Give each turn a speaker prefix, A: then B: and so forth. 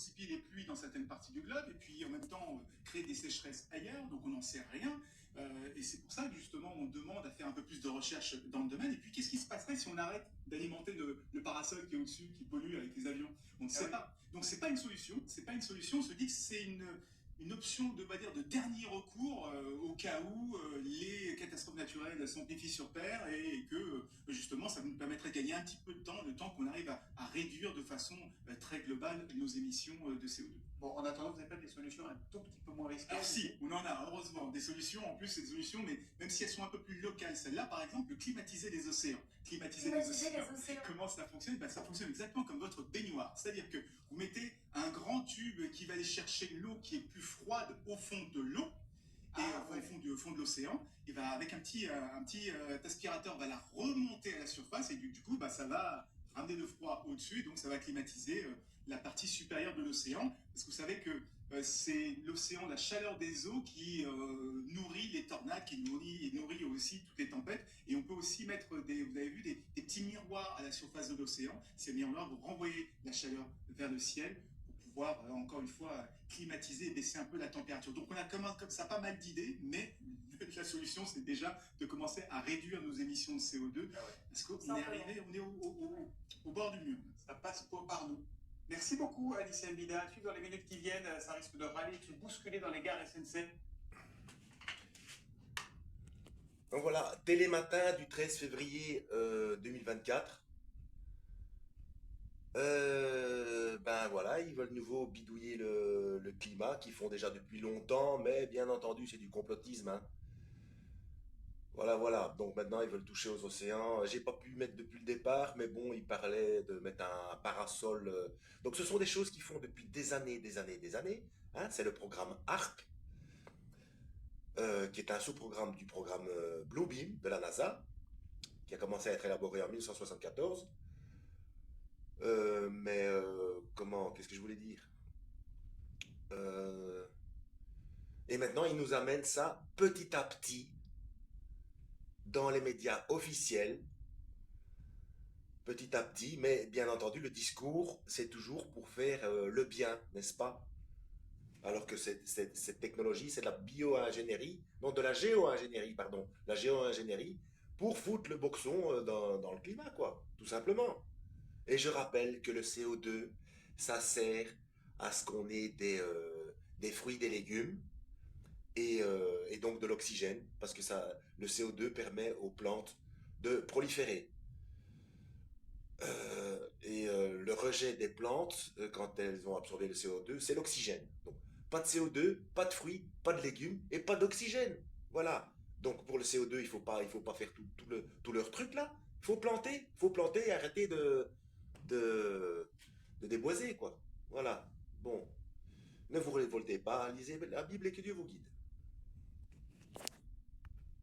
A: anticiper les pluies dans certaines parties du globe et puis en même temps créer des sécheresses ailleurs, donc on n'en sait rien. Et c'est pour ça que justement on demande à faire un peu plus de recherche dans le domaine. Et puis qu'est-ce qui se passerait si on arrête d'alimenter le parasol qui est au-dessus, qui pollue avec les avions? On ne sait pas. Donc c'est pas une solution. C'est pas une solution. On se dit que c'est une option de, on va dire, de dernier recours au cas où les catastrophes naturelles s'amplifient sur Terre et que justement ça nous permettrait de gagner un petit peu de temps, le temps qu'on arrive à réduire de façon très globale nos émissions de CO2.
B: Bon, en attendant, vous n'avez pas des solutions un tout petit peu moins risquées?
A: Alors si, on en a heureusement des solutions, en plus c'est des solutions, mais même si elles sont un peu plus locales, celle-là par exemple, climatiser les océans. Climatiser les océans, comment ça fonctionne? Ben, ça fonctionne exactement comme votre baignoire, c'est-à-dire que vous mettez un grand tube qui va aller chercher l'eau qui est plus froide au fond de l'eau, au fond de l'océan, et bah, avec un petit aspirateur va la remonter à la surface et du coup bah, ça va ramener le froid au-dessus, et donc ça va climatiser la partie supérieure de l'océan, parce que vous savez que c'est l'océan, la chaleur des eaux qui nourrit les tornades, qui nourrit aussi toutes les tempêtes, et on peut aussi mettre vous avez vu, des petits miroirs à la surface de l'océan. Ces miroirs vont renvoyer la chaleur vers le ciel pour pouvoir, encore une fois, climatiser et baisser un peu la température. Donc on a comme ça pas mal d'idées, mais la solution c'est déjà de commencer à réduire nos émissions de CO2, parce qu'on est arrivé, on est au bord du mur.
B: Ça passe par nous. Merci beaucoup, Alice Mbida. Ensuite, dans les minutes qui viennent, ça risque de râler, de se bousculer dans les gares SNCF.
C: Donc voilà, Télématin du 13 février 2024. Ben voilà, ils veulent nouveau bidouiller le climat, qu'ils font déjà depuis longtemps, mais bien entendu, c'est du complotisme, hein. Voilà, voilà. Donc maintenant, ils veulent toucher aux océans. J'ai pas pu mettre depuis le départ, mais bon, ils parlaient de mettre un parasol. Donc ce sont des choses qu'ils font depuis des années, des années, des années, hein. C'est le programme ARC, qui est un sous-programme du programme Bluebeam de la NASA, qui a commencé à être élaboré en 1974. Comment, qu'est-ce que je voulais dire? Euh, et maintenant, ils nous amènent ça petit à petit dans les médias officiels, petit à petit, mais bien entendu, le discours, c'est toujours pour faire le bien, n'est-ce pas? Alors que cette technologie, c'est de la bio-ingénierie, non, de la géo-ingénierie, pardon, la géo-ingénierie, pour foutre le boxon dans le climat, quoi, tout simplement. Et je rappelle que le CO2, ça sert à ce qu'on ait des fruits, des légumes, et donc de l'oxygène, parce que le CO2 permet aux plantes de proliférer. Le rejet des plantes, quand elles ont absorbé le CO2, c'est l'oxygène. Donc, pas de CO2, pas de fruits, pas de légumes et pas d'oxygène. Voilà. Donc, pour le CO2, il faut pas faire tout leur truc là. Il faut planter et arrêter de, de déboiser, quoi. Voilà. Bon. Ne vous révoltez pas, lisez la Bible et que Dieu vous guide.